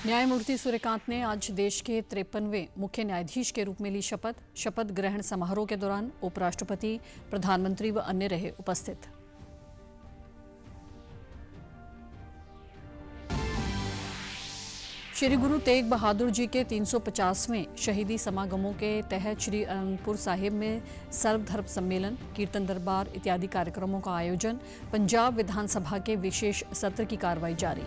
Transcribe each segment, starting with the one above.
न्यायमूर्ति सूर्यकांत ने आज देश के 53वें मुख्य न्यायाधीश के रूप में ली शपथ। शपथ ग्रहण समारोह के दौरान उपराष्ट्रपति, प्रधानमंत्री व अन्य रहे उपस्थित। श्री गुरु तेग बहादुर जी के 350वें शहीदी समागमों के तहत श्री अनंदपुर साहिब में सर्वधर्म सम्मेलन, कीर्तन दरबार इत्यादि कार्यक्रमों का आयोजन। पंजाब विधानसभा के विशेष सत्र की कार्रवाई जारी।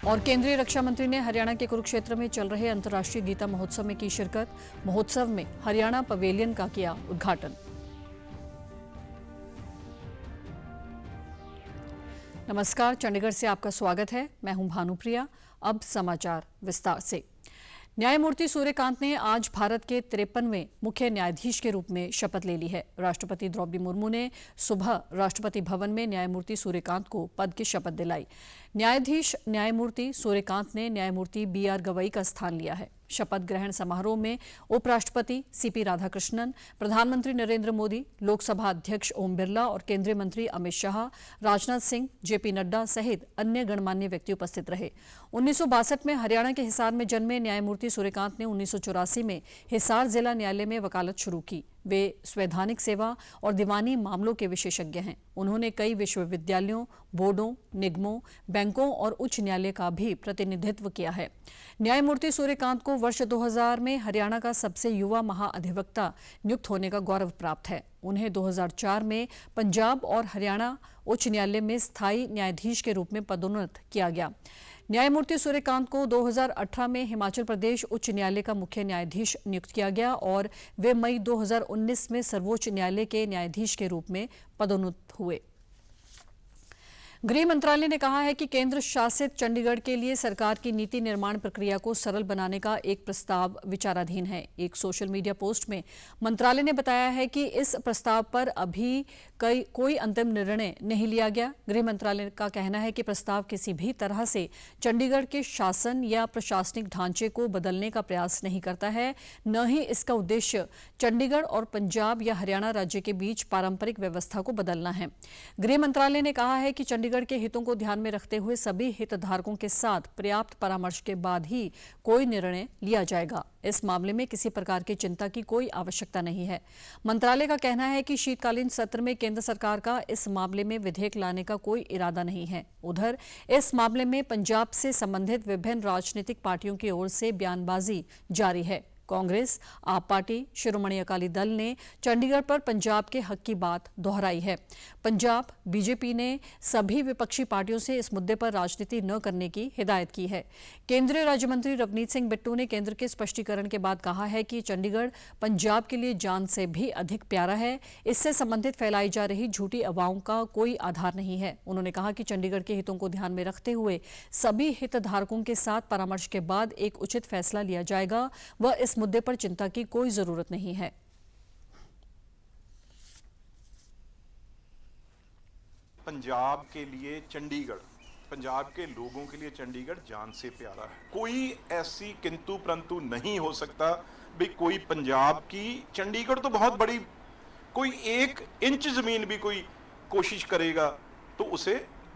और केंद्रीय रक्षा मंत्री ने हरियाणा के कुरुक्षेत्र में चल रहे अंतर्राष्ट्रीय गीता महोत्सव में की शिरकत। महोत्सव में हरियाणा पवेलियन का किया उद्घाटन। नमस्कार, चंडीगढ़ से आपका स्वागत है। मैं हूं भानुप्रिया। अब समाचार विस्तार से। न्यायमूर्ति सूर्यकांत ने आज भारत के 53वें मुख्य न्यायाधीश के रूप में शपथ ले ली है। राष्ट्रपति द्रौपदी मुर्मू ने सुबह राष्ट्रपति भवन में न्यायमूर्ति सूर्यकांत को पद की शपथ दिलाई। न्यायमूर्ति सूर्यकांत ने न्यायमूर्ति BR गवई का स्थान लिया है। शपथ ग्रहण समारोह में उपराष्ट्रपति CP राधाकृष्णन, प्रधानमंत्री नरेंद्र मोदी, लोकसभा अध्यक्ष ओम बिरला और केंद्रीय मंत्री अमित शाह, राजनाथ सिंह, JP नड्डा सहित अन्य गणमान्य व्यक्ति उपस्थित रहे। 1962 में हरियाणा के हिसार में जन्मे न्यायमूर्ति सूर्यकांत ने 1984 में हिसार जिला न्यायालय में वकालत शुरू की। वे संवैधानिक सेवा और दीवानी मामलों के विशेषज्ञ हैं। उन्होंने कई विश्वविद्यालयों, बोर्डों, निगमों, बैंकों और उच्च न्यायालय का भी प्रतिनिधित्व किया है। न्यायमूर्ति सूर्यकांत को वर्ष 2000 में हरियाणा का सबसे युवा महाअधिवक्ता नियुक्त होने का गौरव प्राप्त है। उन्हें 2004 में पंजाब और हरियाणा उच्च न्यायालय में स्थायी न्यायाधीश के रूप में पदोन्नत किया गया। न्यायमूर्ति सूर्यकांत को 2018 में हिमाचल प्रदेश उच्च न्यायालय का मुख्य न्यायाधीश नियुक्त किया गया और वे मई 2019 में सर्वोच्च न्यायालय के न्यायाधीश के रूप में पदोन्नत हुए। गृह मंत्रालय ने कहा है कि केंद्र शासित चंडीगढ़ के लिए सरकार की नीति निर्माण प्रक्रिया को सरल बनाने का एक प्रस्ताव विचाराधीन है। एक सोशल मीडिया पोस्ट में मंत्रालय ने बताया है कि इस प्रस्ताव पर अभी कोई अंतिम निर्णय नहीं लिया गया। गृह मंत्रालय का कहना है कि प्रस्ताव किसी भी तरह से चंडीगढ़ के शासन या प्रशासनिक ढांचे को बदलने का प्रयास नहीं करता है, न ही इसका उद्देश्य चंडीगढ़ और पंजाब या हरियाणा राज्य के बीच पारंपरिक व्यवस्था को बदलना है। गृह मंत्रालय ने कहा है कि चंडीगढ़ के हितों को ध्यान में रखते हुए सभी हितधारकों के साथ पर्याप्त परामर्श के बाद ही कोई निर्णय लिया जाएगा। इस मामले में किसी प्रकार की चिंता की कोई आवश्यकता नहीं है। मंत्रालय का कहना है कि शीतकालीन सत्र में केंद्र सरकार का इस मामले में विधेयक लाने का कोई इरादा नहीं है। उधर इस मामले में पंजाब से संबंधित विभिन्न राजनीतिक पार्टियों की ओर से बयानबाजी जारी है। कांग्रेस, आप पार्टी, शिरोमणि अकाली दल ने चंडीगढ़ पर पंजाब के हक की बात दोहराई है। पंजाब BJP ने सभी विपक्षी पार्टियों से इस मुद्दे पर राजनीति न करने की हिदायत की है। केंद्रीय राज्य मंत्री रवनीत सिंह बिट्टू ने केंद्र के स्पष्टीकरण के बाद कहा है कि चंडीगढ़ पंजाब के लिए जान से भी अधिक प्यारा है। इससे संबंधित फैलाई जा रही झूठी अफवाहों का कोई आधार नहीं है। उन्होंने कहा कि चंडीगढ़ के हितों को ध्यान में रखते हुए सभी हितधारकों के साथ परामर्श के बाद एक उचित फैसला लिया जाएगा। वह इस मुद्दे पर चिंता की कोई जरूरत नहीं है। पंजाब के लिए चंडीगढ़, पंजाब के लोगों के लिए चंडीगढ़ जान से प्यारा है। कोई ऐसी किंतु परंतु नहीं हो सकता भी कोई पंजाब की, चंडीगढ़ तो बहुत बड़ी, कोई 1 इंच जमीन भी कोई कोशिश करेगा तो उसे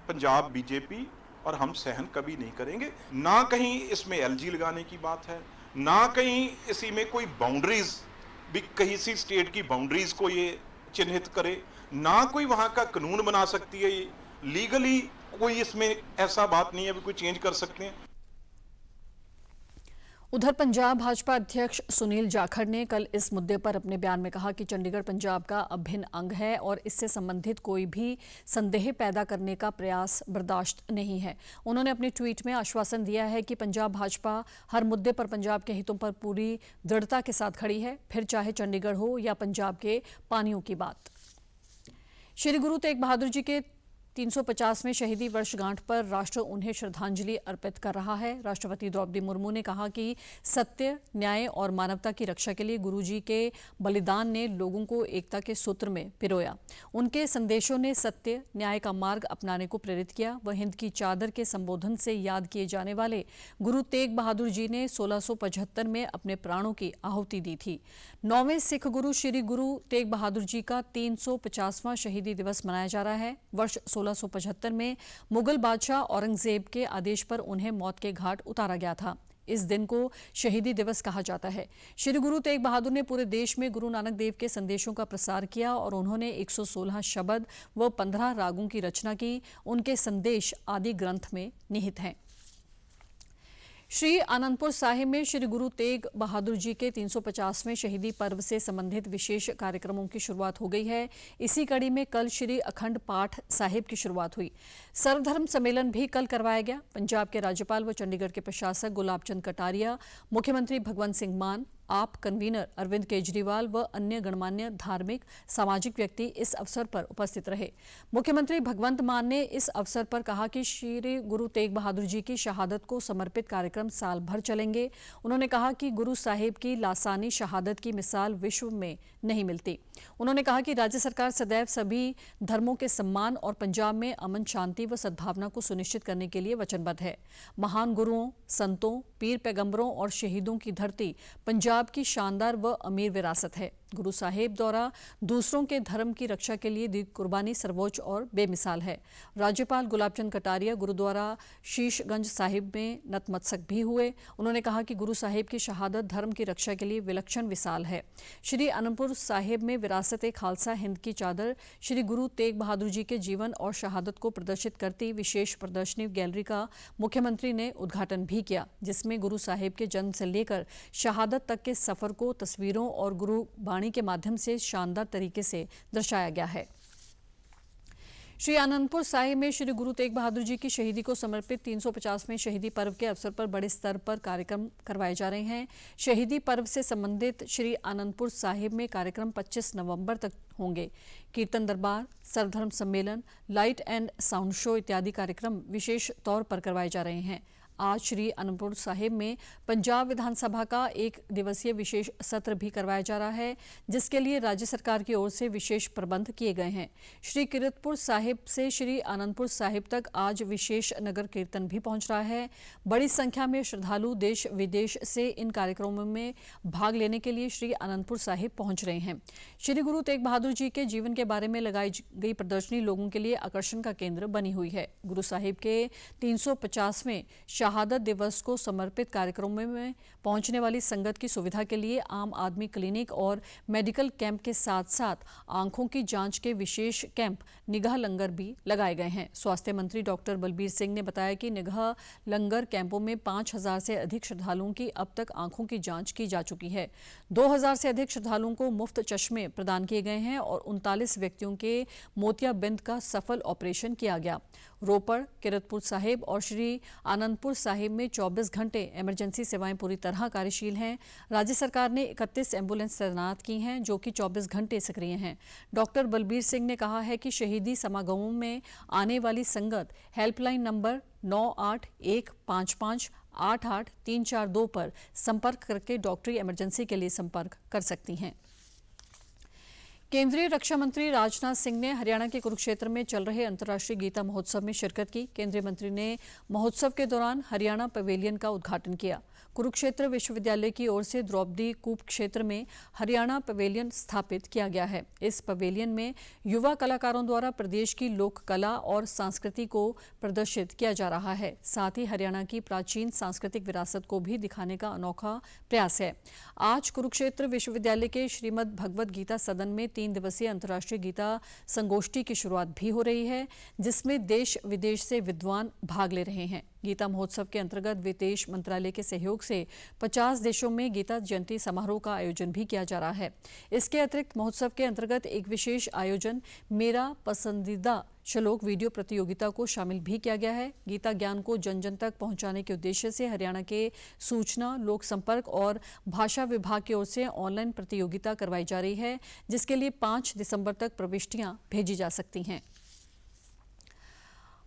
पंजाब BJP और हम सहन कभी नहीं करेंगे। ना कहीं इसमें LG लगाने की बात है, ना कहीं इसी में कोई बाउंड्रीज भी, कहीं सी स्टेट की बाउंड्रीज को ये चिन्हित करे, ना कोई वहां का कानून बना सकती है। लीगली कोई इसमें ऐसा बात नहीं है भी कोई चेंज कर सकते हैं। उधर पंजाब भाजपा अध्यक्ष सुनील जाखड़ ने कल इस मुद्दे पर अपने बयान में कहा कि चंडीगढ़ पंजाब का अभिन्न अंग है और इससे संबंधित कोई भी संदेह पैदा करने का प्रयास बर्दाश्त नहीं है। उन्होंने अपने ट्वीट में आश्वासन दिया है कि पंजाब भाजपा हर मुद्दे पर पंजाब के हितों पर पूरी दृढ़ता के साथ खड़ी है, फिर चाहे चंडीगढ़ हो या पंजाब के पानियों की बात। श्री गुरु तेग बहादुर जी के 350वें शहीदी वर्षगांठ पर राष्ट्र उन्हें श्रद्धांजलि अर्पित कर रहा है। राष्ट्रपति द्रौपदी मुर्मू ने कहा कि सत्य, न्याय और मानवता की रक्षा के लिए गुरुजी के बलिदान ने लोगों को एकता के सूत्र में पिरोया। उनके संदेशों ने सत्य, न्याय का मार्ग अपनाने को प्रेरित किया। वह हिंद की चादर के संबोधन से याद किए जाने वाले गुरु तेग बहादुर जी ने 1675 में अपने प्राणों की आहुति दी थी। 9वें सिख गुरु श्री गुरु तेग बहादुर जी का 350वां शहीदी दिवस मनाया जा रहा है। वर्ष 1675 में मुगल बादशाह औरंगजेब के आदेश पर उन्हें मौत के घाट उतारा गया था। इस दिन को शहीदी दिवस कहा जाता है। श्री गुरु तेग बहादुर ने पूरे देश में गुरु नानक देव के संदेशों का प्रसार किया और उन्होंने 116 शब्द व 15 रागों की रचना की। उनके संदेश आदि ग्रंथ में निहित हैं। श्री आनंदपुर साहिब में श्री गुरु तेग बहादुर जी के 350वें शहीदी पर्व से संबंधित विशेष कार्यक्रमों की शुरुआत हो गई है। इसी कड़ी में कल श्री अखंड पाठ साहिब की शुरुआत हुई। सर्वधर्म सम्मेलन भी कल करवाया गया। पंजाब के राज्यपाल व चंडीगढ़ के प्रशासक गुलाब चंद कटारिया, मुख्यमंत्री भगवंत सिंह मान, आप कन्वीनर अरविंद केजरीवाल व अन्य गणमान्य धार्मिक सामाजिक व्यक्ति इस अवसर पर उपस्थित रहे। मुख्यमंत्री भगवंत मान ने इस अवसर पर कहा कि श्री गुरु तेग बहादुर जी की शहादत को समर्पित कार्यक्रम साल भर चलेंगे। उन्होंने कहा कि गुरु साहिब की लासानी शहादत की मिसाल विश्व में नहीं मिलती। उन्होंने कहा कि राज्य सरकार सदैव सभी धर्मों के सम्मान और पंजाब में अमन, शांति व सद्भावना को सुनिश्चित करने के लिए वचनबद्ध है। महान गुरुओं, संतों, पीर पैगंबरों और शहीदों की धरती पंजाब की शानदार व अमीर विरासत है। गुरु साहिब द्वारा दूसरों के धर्म की रक्षा के लिए दी कुर्बानी सर्वोच्च और बेमिसाल है। राज्यपाल गुलाब चंद कटारिया गुरुद्वारा शीशगंज साहिब में नतमस्तक भी हुए। उन्होंने कहा कि गुरु साहिब की शहादत धर्म की रक्षा के लिए विलक्षण मिसाल है। श्री आनंदपुर साहिब में विरासत खालसा हिंद की चादर श्री गुरु तेग बहादुर जी के जीवन और शहादत को प्रदर्शित करती विशेष प्रदर्शनी गैलरी का मुख्यमंत्री ने उद्घाटन भी किया, जिसमें गुरु साहिब के जन्म से लेकर शहादत तक के सफर को तस्वीरों और गुरु वाणी के माध्यम से शानदार तरीके से दर्शाया गया है। श्री आनंदपुर साहिब में श्री गुरु तेग बहादुर जी की शहीदी को समर्पित 350वें शहीदी पर्व के अवसर पर बड़े स्तर पर कार्यक्रम करवाए जा रहे हैं। शहीदी पर्व से संबंधित श्री आनंदपुर साहिब में कार्यक्रम 25 नवंबर तक होंगे। कीर्तन दरबार, सर्वधर्म सम्मेलन, लाइट एंड साउंड शो इत्यादि कार्यक्रम विशेष तौर पर करवाए जा रहे हैं। आज श्री आनंदपुर साहिब में पंजाब विधानसभा का 1 दिवसीय विशेष सत्र भी करवाया जा रहा है, जिसके लिए राज्य सरकार की ओर से विशेष प्रबंध किए गए हैं। श्री कीरतपुर साहिब से श्री आनंदपुर साहिब तक आज विशेष नगर कीर्तन भी पहुंच रहा है। बड़ी संख्या में श्रद्धालु देश विदेश से इन कार्यक्रमों में भाग लेने के लिए श्री आनंदपुर साहिब पहुंच रहे हैं। श्री गुरु तेग बहादुर जी के जीवन के बारे में लगाई गई प्रदर्शनी लोगों के लिए आकर्षण का केंद्र बनी हुई है। गुरु साहिब के 350वें शहादत दिवस को समर्पित कार्यक्रमों में पहुंचने वाली संगत की सुविधा के लिए आम आदमी क्लिनिक और मेडिकल कैंप के साथ साथ आंखों की जांच के विशेष कैंप, निगाह लंगर भी लगाए गए हैं। स्वास्थ्य मंत्री डॉक्टर बलबीर सिंह ने बताया कि निगाह लंगर कैंपों में 5000 से अधिक श्रद्धालुओं की अब तक आंखों की जांच की जा चुकी है। 2000 से अधिक श्रद्धालुओं को मुफ्त चश्मे प्रदान किए गए हैं और 39 व्यक्तियों के मोतियाबिंद का सफल ऑपरेशन किया गया। रोपड़, कीरतपुर साहिब और श्री आनंदपुर साहिब में 24 घंटे इमरजेंसी सेवाएं पूरी तरह कार्यशील हैं। राज्य सरकार ने 31 एम्बुलेंस तैनात की हैं, जो कि 24 घंटे सक्रिय हैं। डॉक्टर बलबीर सिंह ने कहा है कि शहीदी समागमों में आने वाली संगत हेल्पलाइन नंबर 9815588342 पर संपर्क करके डॉक्टरी इमरजेंसी के लिए संपर्क कर सकती हैं। केंद्रीय रक्षा मंत्री राजनाथ सिंह ने हरियाणा के कुरुक्षेत्र में चल रहे अंतर्राष्ट्रीय गीता महोत्सव में शिरकत की। केंद्रीय मंत्री ने महोत्सव के दौरान हरियाणा पवेलियन का उद्घाटन किया। कुरुक्षेत्र विश्वविद्यालय की ओर से द्रौपदी कूप क्षेत्र में हरियाणा पवेलियन स्थापित किया गया है। इस पवेलियन में युवा कलाकारों द्वारा प्रदेश की लोक कला और संस्कृति को प्रदर्शित किया जा रहा है। साथ ही हरियाणा की प्राचीन सांस्कृतिक विरासत को भी दिखाने का अनोखा प्रयास है। आज कुरुक्षेत्र विश्वविद्यालय के श्रीमद् भगवद गीता सदन में 3 दिवसीय अंतर्राष्ट्रीय गीता संगोष्ठी की शुरुआत भी हो रही है, जिसमें देश विदेश से विद्वान भाग ले रहे हैं। गीता महोत्सव के अंतर्गत विदेश मंत्रालय के सहयोग से 50 देशों में गीता जयंती समारोह का आयोजन भी किया जा रहा है। इसके अतिरिक्त महोत्सव के अंतर्गत एक विशेष आयोजन मेरा पसंदीदा श्लोक वीडियो प्रतियोगिता को शामिल भी किया गया है। गीता ज्ञान को जन जन तक पहुंचाने के उद्देश्य से हरियाणा के सूचना, लोक संपर्क और भाषा विभाग की ओर से ऑनलाइन प्रतियोगिता करवाई जा रही है, जिसके लिए 5 दिसंबर तक प्रविष्टियां भेजी जा सकती हैं।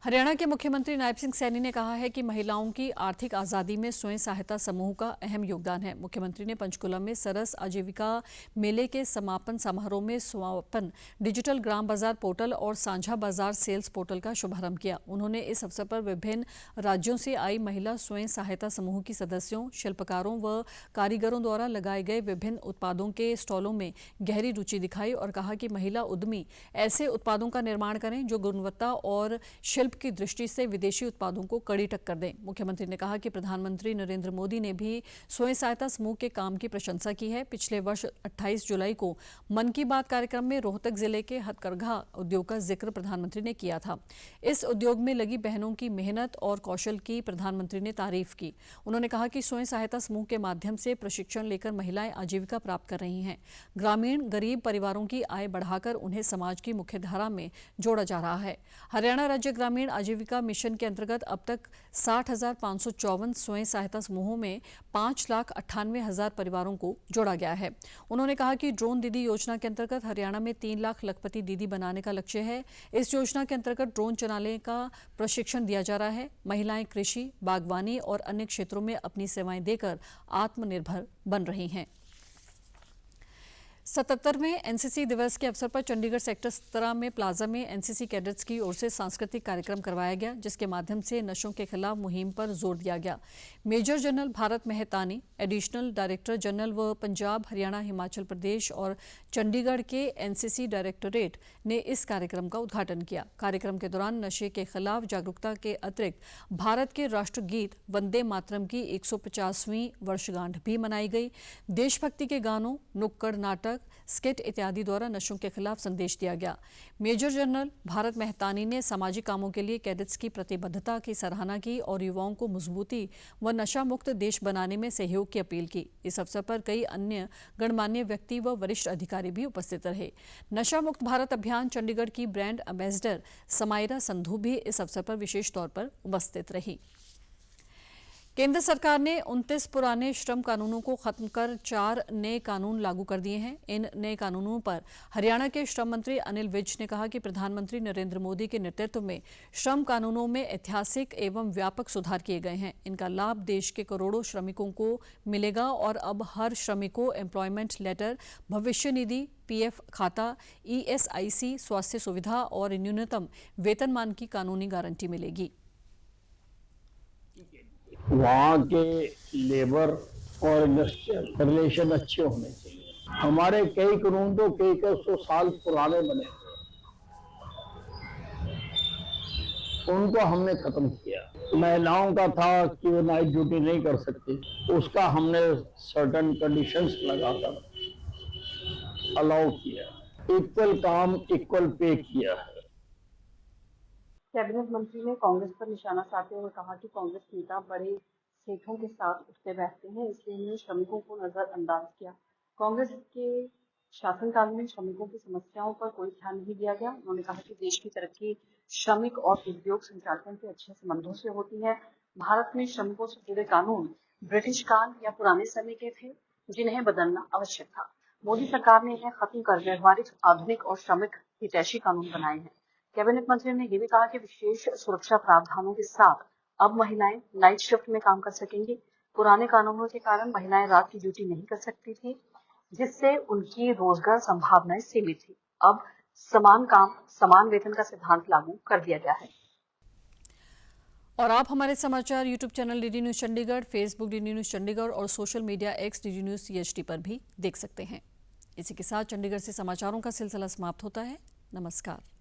हरियाणा के मुख्यमंत्री नायब सिंह सैनी ने कहा है कि महिलाओं की आर्थिक आज़ादी में स्वयं सहायता समूह का अहम योगदान है। मुख्यमंत्री ने पंचकुला में सरस आजीविका मेले के समापन समारोह में समापन डिजिटल ग्राम बाजार पोर्टल और साझा बाजार सेल्स पोर्टल का शुभारंभ किया। उन्होंने इस अवसर पर विभिन्न राज्यों से आई महिला स्वयं सहायता समूह की सदस्यों, शिल्पकारों व कारीगरों द्वारा लगाए गए विभिन्न उत्पादों के स्टॉलों में गहरी रुचि दिखाई और कहा कि महिला उद्यमी ऐसे उत्पादों का निर्माण करें जो गुणवत्ता और शिल्प की दृष्टि से विदेशी उत्पादों को कड़ी टक्कर दें। मुख्यमंत्री ने कहा कि प्रधानमंत्री नरेंद्र मोदी ने भी स्वयं सहायता समूह के काम की प्रशंसा की है। पिछले वर्ष 28 जुलाई को मन की बात कार्यक्रम में रोहतक जिले के हथकरघा उद्योग का जिक्र प्रधानमंत्री ने किया था। इस उद्योग में लगी बहनों की मेहनत और कौशल की प्रधानमंत्री ने तारीफ की। उन्होंने कहा कि स्वयं सहायता समूह के माध्यम से प्रशिक्षण लेकर महिलाएं आजीविका प्राप्त कर रही हैं। ग्रामीण गरीब परिवारों की आय बढ़ाकर उन्हें समाज की मुख्यधारा में जोड़ा जा रहा है। हरियाणा राज्य ग्रामीण आजीविका मिशन के अंतर्गत अब तक 60,554 स्वयं सहायता समूहों में 5,98,000 परिवारों को जोड़ा गया है। उन्होंने कहा कि ड्रोन दीदी योजना के अंतर्गत हरियाणा में 3 लाख लखपति दीदी बनाने का लक्ष्य है। इस योजना के अंतर्गत ड्रोन चलाने का प्रशिक्षण दिया जा रहा है। महिलाएं कृषि, बागवानी और अन्य क्षेत्रों में अपनी सेवाएं देकर आत्मनिर्भर बन रही हैं। 77वें एनसीसी दिवस के अवसर पर चंडीगढ़ सेक्टर 17 में प्लाजा में एनसीसी कैडेट्स की ओर से सांस्कृतिक कार्यक्रम करवाया गया, जिसके माध्यम से नशों के खिलाफ मुहिम पर जोर दिया गया। Major general Bharat Mehtani, additional director general व पंजाब, हरियाणा, हिमाचल प्रदेश और चंडीगढ़ के एनसीसी डायरेक्टोरेट ने इस कार्यक्रम का उद्घाटन किया। कार्यक्रम के दौरान नशे के खिलाफ जागरूकता के अतिरिक्त भारत के राष्ट्रगीत वंदे मातरम की 150वीं वर्षगांठ भी मनाई गई। देशभक्ति के गानों, नुक्कड़ नाटक, स्किट इत्यादि द्वारा नशों के खिलाफ संदेश दिया गया। मेजर जनरल भारत मेहतानी ने सामाजिक कामों के लिए कैडेट्स की प्रतिबद्धता की सराहना की और युवाओं को मजबूती व नशा मुक्त देश बनाने में सहयोग की अपील की। इस अवसर पर कई अन्य गणमान्य व्यक्ति व वरिष्ठ अधिकारी भी उपस्थित रहे। नशा मुक्त भारत अभियान चंडीगढ़ की ब्रांड एम्बेसडर समायरा संधू भी इस अवसर पर विशेष तौर पर उपस्थित रही। केंद्र सरकार ने 29 पुराने श्रम कानूनों को खत्म कर 4 नए कानून लागू कर दिए हैं। इन नए कानूनों पर हरियाणा के श्रम मंत्री अनिल विज ने कहा कि प्रधानमंत्री नरेंद्र मोदी के नेतृत्व में श्रम कानूनों में ऐतिहासिक एवं व्यापक सुधार किए गए हैं। इनका लाभ देश के करोड़ों श्रमिकों को मिलेगा और अब हर श्रमिक को एम्प्लॉयमेंट लेटर, भविष्य निधि, पीएफ खाता, ईएसआईसी, स्वास्थ्य सुविधा और न्यूनतम वेतनमान की कानूनी गारंटी मिलेगी। वहाँ के लेबर और इंडस्ट्रियल रिलेशन अच्छे होने चाहिए। हमारे कई कानून तो कई 100 साल पुराने बने हुए, उनको हमने खत्म किया। महिलाओं का था कि वो नाइट ड्यूटी नहीं कर सकती, उसका हमने सर्टेन कंडीशंस लगाकर अलाउ किया। इक्वल काम इक्वल पे किया है। कैबिनेट मंत्री ने कांग्रेस पर निशाना साधते हुए कहा कि कांग्रेस नेता बड़े सेठों के साथ उठते बैठते हैं, इसलिए उन्होंने श्रमिकों को नजरअंदाज किया। कांग्रेस के शासनकाल में श्रमिकों की समस्याओं पर कोई ध्यान नहीं दिया गया। उन्होंने कहा कि देश की तरक्की श्रमिक और उद्योग संचालकों के अच्छे संबंधों से होती है। भारत में श्रमिकों से जुड़े कानून ब्रिटिश काल या पुराने समय के थे, जिन्हें बदलना आवश्यक था। मोदी सरकार ने इन्हें खत्म कर व्यवहारिक, आधुनिक और श्रमिक हितैषी कानून बनाए हैं। कैबिनेट मंत्री ने यह भी कहा कि विशेष सुरक्षा प्रावधानों के साथ अब महिलाएं नाइट शिफ्ट में काम कर सकेंगी। पुराने कानूनों के कारण महिलाएं रात की ड्यूटी नहीं कर सकती थी, जिससे उनकी रोजगार संभावनाएं सीमित थी। अब समान काम समान वेतन का सिद्धांत लागू कर दिया गया है। और आप हमारे समाचार YouTube channel DD news Chandigarh, Facebook DD news Chandigarh और social media X DD news CHD पर भी देख सकते हैं। इसी के साथ चंडीगढ़ से समाचारों का सिलसिला समाप्त होता है। नमस्कार।